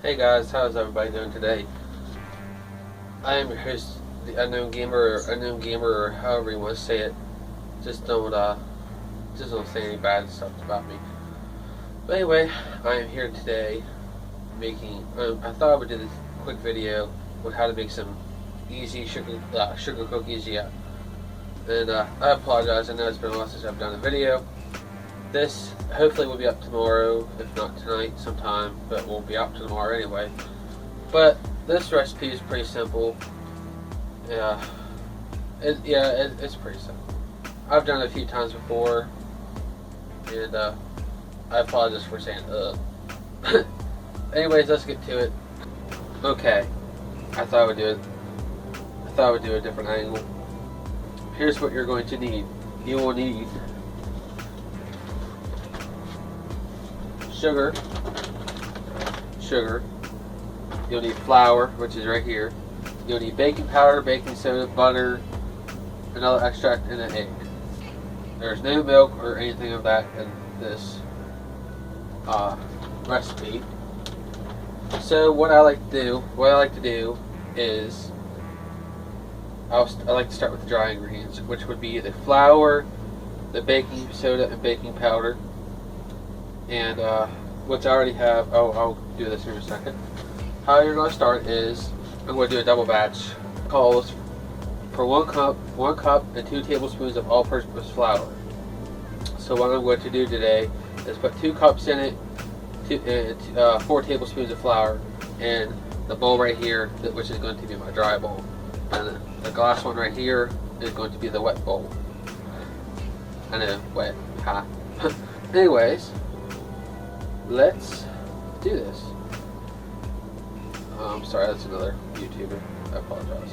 Hey guys, how's everybody doing today? I am your host, the Unknown Gamer, or Unknown Gamer, or however you want to say it. Just don't say any bad stuff about me. But anyway, I am here today making. I thought I would do this quick video on how to make some easy sugar cookies. Yeah, and I apologize. I know it's been a while since I've done a video. This hopefully will be up tomorrow, if not tonight sometime, but won't be out tomorrow anyway. But this recipe is pretty simple. It's pretty simple. I've done it a few times before, and I apologize for saying Anyways, let's get to it. Okay, I thought I would do a different angle. Here's what you're going to need. You will need sugar. You'll need flour, which is right here. You'll need baking powder, baking soda, butter, vanilla extract, and an egg. There's no milk or anything of that in this recipe. So what I like to do is I like to start with the dry ingredients, which would be the flour, the baking soda, and baking powder. And which I already have. I'll do this here in a second. How you're going to start is I'm going to do a double batch. Calls for one cup and 2 tablespoons of all-purpose flour. So what I'm going to do today is put 2 cups in it, 4 tablespoons of flour, and the bowl right here, which is going to be my dry bowl, and the glass one right here is going to be the wet bowl. I know, wet, ha. Anyways, let's do this. Sorry, that's another YouTuber. I apologize.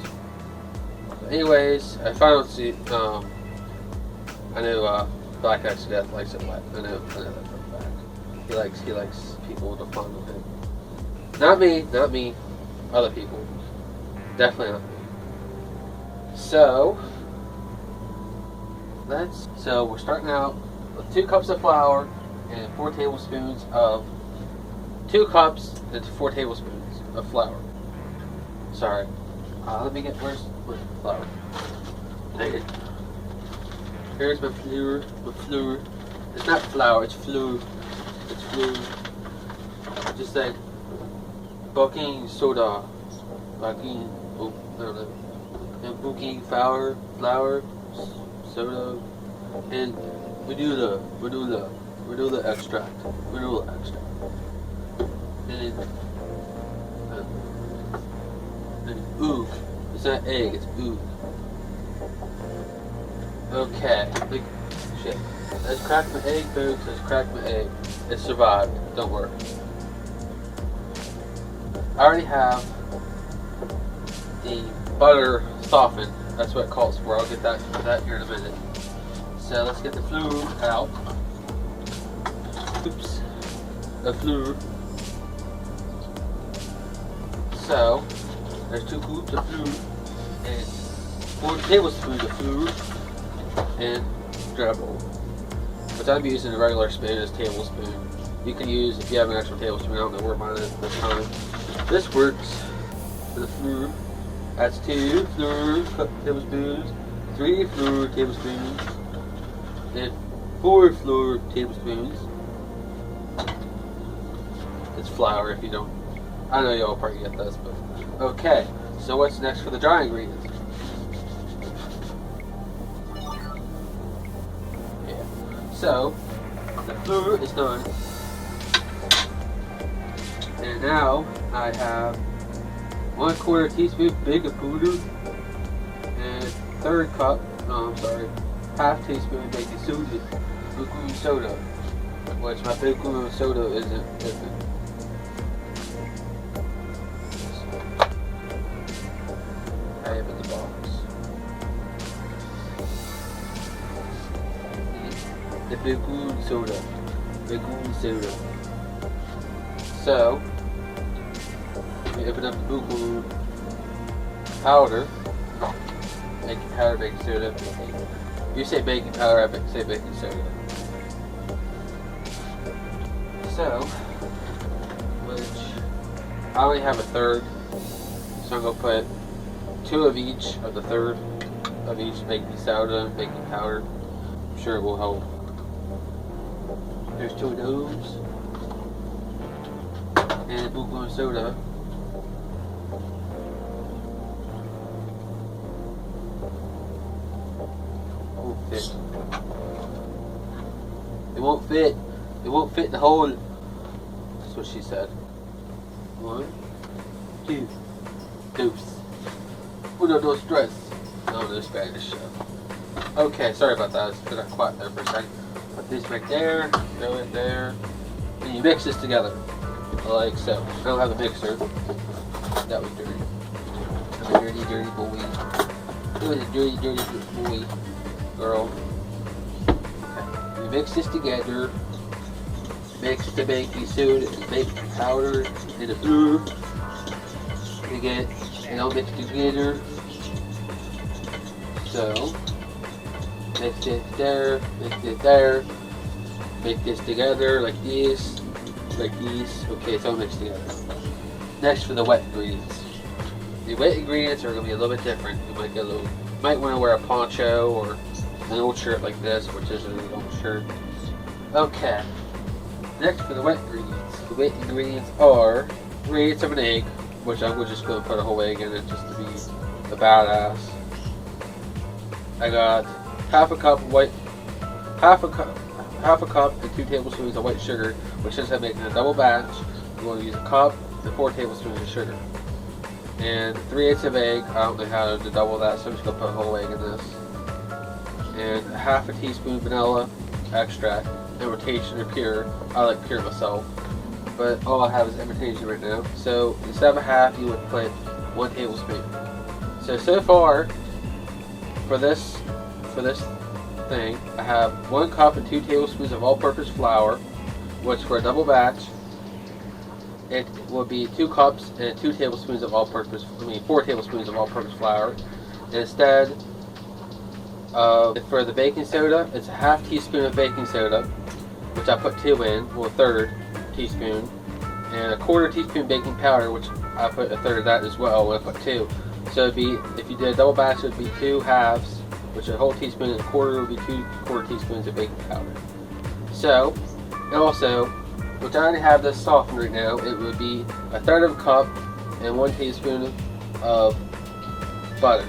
Anyways, I finally see. I know Black Ice to Death likes it wet. I know that for a fact. He likes people to fondle him. Not me. Other people. Definitely not me. So we're starting out with 2 cups of flour and 4 tablespoons of 2 cups and 4 tablespoons of flour. Sorry. Let me get where's my flour. Dang it. Here's my flour. It's not flour, it's flour. It's flour. Just like baking soda. I don't know. And baking flour, soda, and vanilla extract. And oog. It's not egg, it's oog. Okay. Shit. Let's crack my egg, folks. Let's crack my egg. It survived. Don't worry. I already have the butter softened. That's what it calls for. I'll get that here in a minute. So let's get the flour out. Oops. The flour. So there's 2 scoops of flour and 4 tablespoons of flour and dry bowl. But I'm using a regular spoon as tablespoon. You can use, if you have an actual tablespoon, I don't know where mine is this time. This works for the flour. That's 2 flour tablespoons, 3 flour tablespoons, and 4 flour tablespoons. It's flour if you don't. I know y'all probably get this, but okay. So what's next for the dry ingredients? Yeah. So the flour is done, and now I have 1/4 teaspoon baking powder and half teaspoon baking soda, which my baking soda isn't different. I have in the box. The baking soda. So we open up the baking powder, baking soda. You say baking powder, I say baking soda. So, which I only have a third, so I'm gonna put 2 of each of the third of each baking soda, baking powder. I'm sure it will help. There's 2 of those. And baking soda. Won't fit. It won't fit. It won't fit the hole. That's what she said. 1, 2, deuce. Uno, dos, tres. No Spanish. Okay, sorry about that. It's been quiet there for a second. Put this right there. Throw it there. And you mix this together. Like so. I don't have a mixer. That was dirty. I'm a dirty, dirty boy. It was a dirty, dirty boy. Girl. Okay. You mix this together. Mix the baking soda and baking powder in a blur. You get it all mixed together. So, mix it there, mix it there. Make this together like this, like these. Okay, it's all mixed together. Next for the wet ingredients. The wet ingredients are going to be a little bit different. You might get a little, might want to wear a poncho or an old shirt like this, which isn't an old shirt. Okay. Next for the wet ingredients. The wet ingredients are 3/8 of an egg, which I'm just going to put a whole egg in it just to be a badass. I got half a cup and 2 tablespoons of white sugar, which is making a double batch. You want to use a cup and 4 tablespoons of sugar. And 3/8 of egg. I don't know how to double that, so I'm just going to put a whole egg in this. And half a teaspoon vanilla extract. Imitation or pure. I like pure myself, but all I have is imitation right now. So instead of a half, you would put 1 tablespoon. So far for this thing, I have 1 cup and 2 tablespoons of all-purpose flour, which for a double batch, it will be 2 cups and 2 tablespoons of 4 tablespoons of all-purpose flour. And instead for the baking soda, it's a half teaspoon of baking soda, which I put 2 in, well, 1/3 teaspoon, and a 1/4 teaspoon baking powder, which I put 1/3 of that as well when I put 2. So it'd be, if you did a double batch, it would be 2 halves, which a whole teaspoon and a 1/4 would be 2 1/4 teaspoons of baking powder. So, and also, which I already have this softened right now, it would be 1/3 of a cup and 1 teaspoon of butter.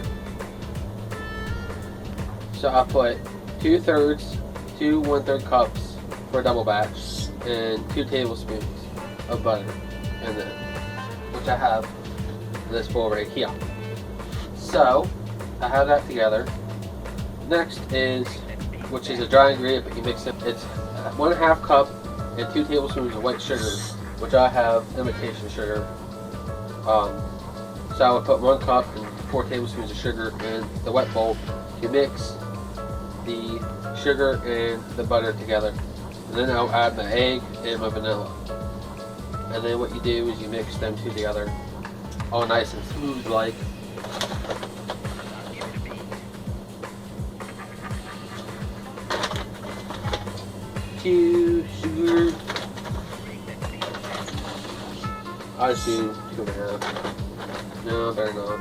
So I put 2 1/3 cups for a double batch and 2 tablespoons of butter in there, which I have in this bowl right here. So I have that together. Next is, which is a dry ingredient, but you mix it. It's 1/2 cup and 2 tablespoons of white sugar, which I have imitation sugar. So I would put 1 cup and 4 tablespoons of sugar in the wet bowl. You mix the sugar and the butter together, and then I'll add my egg and my vanilla. And then what you do is you mix them 2 together, all nice and smooth like. Sugar. I just do 2.5. No, I better not.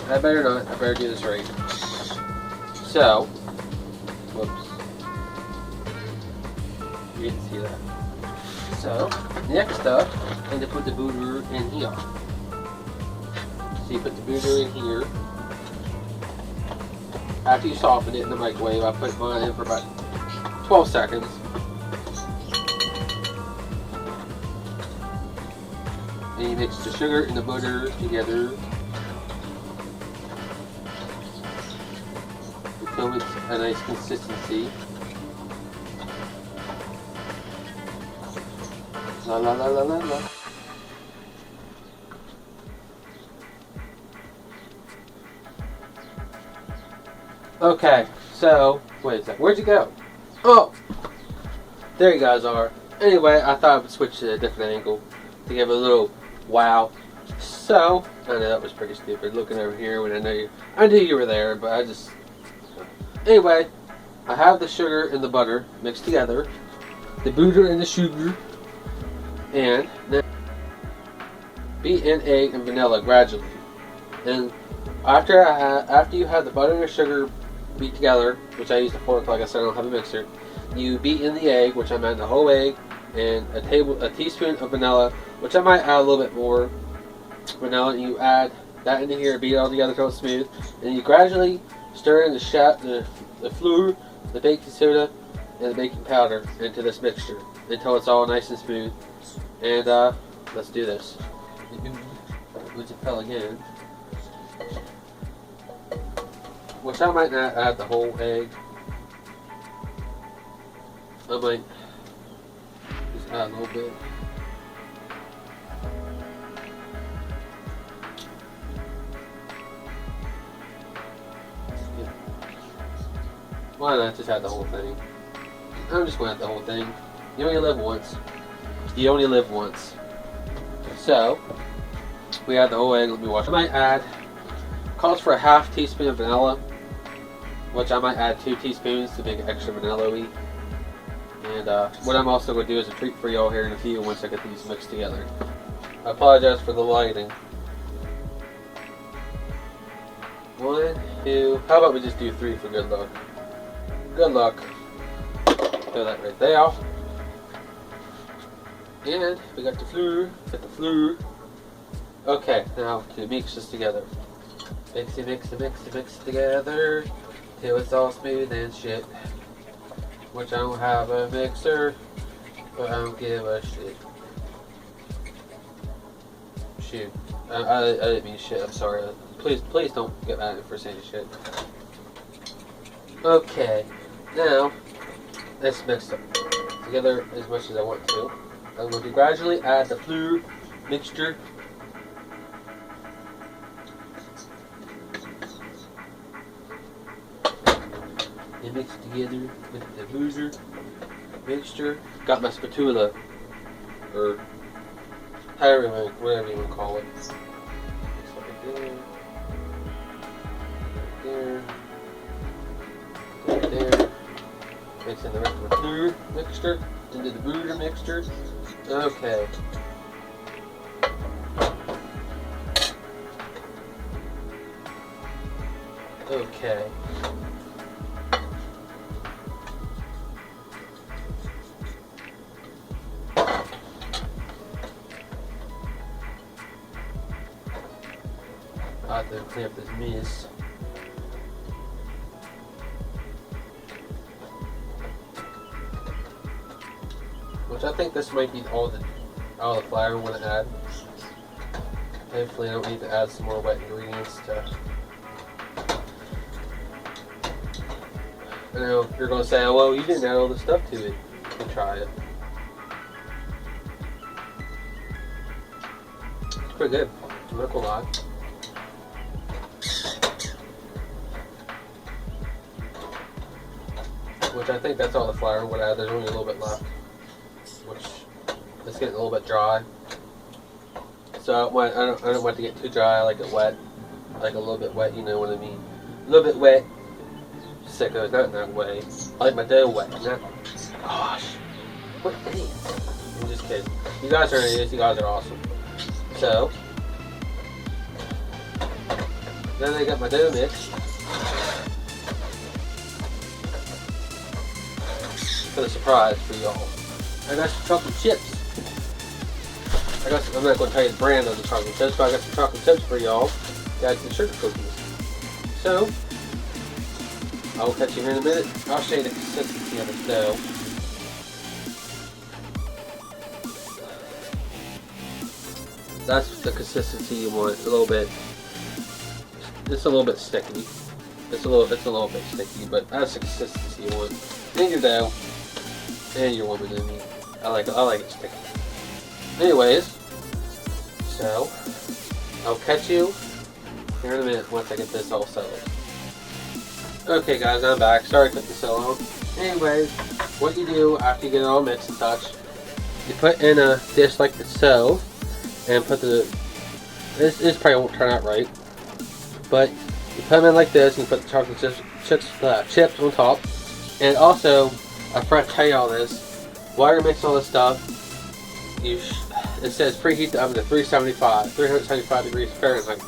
I better do this right. So, whoops. You didn't see that. So, next up, I'm going to put the butter in here. So you put the butter in here. After you soften it in the microwave, I put mine in for about 12 seconds. And you mix the sugar and the butter together until it's a nice consistency. La la la la la la. Okay, so wait a sec. Where'd you go? Oh, there you guys are. Anyway, I thought I would switch to a different angle to give it a little wow. So I know that was pretty stupid looking over here when I knew you were there, but I just. Anyway, I have the sugar and the butter mixed together, the butter and the sugar, and then beat in egg and vanilla gradually. And after you have the butter and the sugar beat together, which I use the fork like I said, I don't have a mixer, you beat in the egg, which I'm adding the whole egg, and a teaspoon of vanilla, which I might add a little bit more vanilla, and you add that into here, beat it all together until it's smooth, and you gradually stir in the flour, the baking soda, and the baking powder into this mixture until it's all nice and smooth. And let's do this. Which it fell again. Which I might not add the whole egg. I might just add a little bit. Yeah. Why not just add the whole thing? I'm just going to add the whole thing. You only live once. You only live once. So, we add the whole egg. Let me watch. I might add, calls for a half teaspoon of vanilla, which I might add 2 teaspoons to make it extra vanilla-y. And what I'm also going to do is a treat for y'all here in a few once I get these mixed together. I apologize for the lighting. 1, 2, how about we just do 3 for good luck? Good luck. Throw that right there. And we got the flour. Get the flour. Okay, now to mix this together. Mix it together till it's all smooth and shit. Which I don't have a mixer, but I don't give a shit. Shoot. I didn't mean shit, I'm sorry. Please don't get mad at me for saying shit. Okay, now let's mix it together as much as I want to. I'm going to gradually add the flour mixture. And mix it together with the boozer mixture. Got my spatula, or whatever you want to call it. Mix it right there. Right there. Mix in the rest of the flour mixture into the boozer mixture. Okay. Okay. I have to clean up this mess. Which I think this might be all the flour I'm going to add. Hopefully I don't need to add some more wet ingredients to... I know you're going to say, oh, well, you didn't add all this stuff to it. You can try it. It's pretty good. I'm not going to lie. Which I think that's all the flour would add. There's only a little bit left. Which it's getting a little bit dry. So I don't want it to get too dry. I like it wet. I like a little bit wet, you know what I mean. A little bit wet. Sickos, not in that way. I like my dough wet. Not, gosh. What idiots. I'm just kidding. You guys are idiots. You guys are awesome. So, then I got my dough mixed. For the surprise for y'all. I got some chocolate chips. I'm not going to tell you the brand of the chocolate chips, but I got some chocolate chips for y'all. Got some sugar cookies. So, I will catch you here in a minute. I'll show you the consistency of the dough. That's the consistency you want. It's a little bit sticky. It's a little bit sticky, but that's the consistency you want. And your dough. And your woman in me. I like it sticky. Anyways, so I'll catch you here in a minute once I get this all settled. Okay guys, I'm back. Sorry I took this so long. Anyways, what you do after you get it all mixed and such, you put in a dish like so, and put this probably won't turn out right, but you put them in like this and you put the chocolate chips on top. And also, I forgot to tell you all this. While you're mixing all this stuff, it says preheat the oven to 375 degrees Fahrenheit.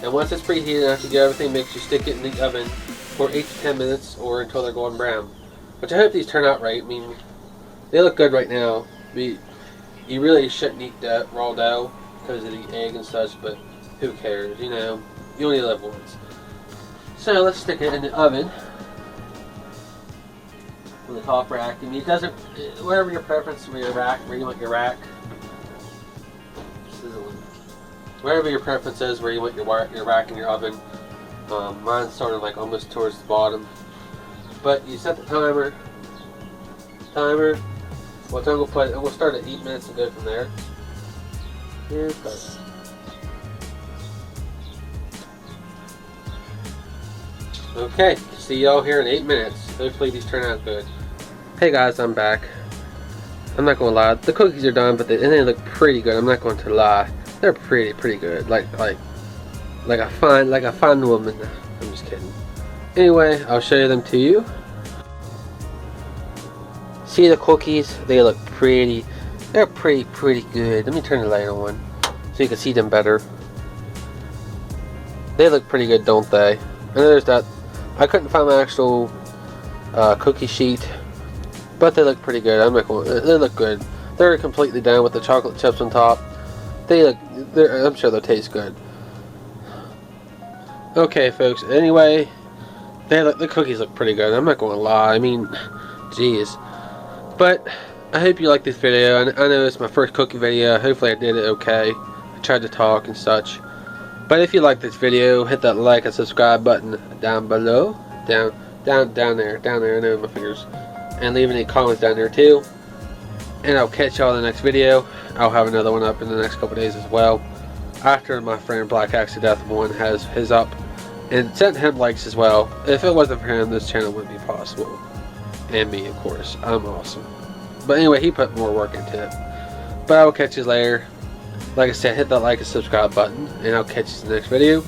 And once it's preheated, after you get everything mixed, you stick it in the oven for 8 to 10 minutes or until they're golden brown. Which I hope these turn out right. I mean, they look good right now. You really shouldn't eat that raw dough because of the egg and such, but who cares, you know? You only live once. So let's stick it in the oven. On the top rack. I mean, it doesn't, whatever your preference for your rack, where you want your rack. Wherever your preference is, where you want your rack in your oven. Mine's sort of like almost towards the bottom. But you set the timer. What time we'll put it, and we'll start at 8 minutes and go from there. Here it goes. Okay, see y'all here in 8 minutes. Hopefully these turn out good. Hey guys, I'm back. I'm not gonna lie, the cookies are done, but they look pretty good. I'm not going to lie, they're pretty good. Like a fine woman. I'm just kidding. Anyway, I'll show them to you. See the cookies? They look pretty. They're pretty good. Let me turn the light on so you can see them better. They look pretty good, don't they? And there's that. I couldn't find my actual cookie sheet, but they look pretty good. They look good. They're completely done with the chocolate chips on top. I'm sure they'll taste good. Okay, folks. Anyway, the cookies look pretty good. I'm not going to lie. I mean, jeez. But I hope you like this video. I know it's my first cookie video. Hopefully I did it okay. I tried to talk and such. But if you like this video, hit that like and subscribe button down below. Down there. I know my fingers. And leave any comments down there too. And I'll catch y'all in the next video. I'll have another one up in the next couple days as well. After my friend Black Axe to Death 1 has his up. And send him likes as well. If it wasn't for him, this channel wouldn't be possible. And me, of course. I'm awesome. But anyway, he put more work into it. But I will catch you later. Like I said, hit that like and subscribe button, and I'll catch you in the next video.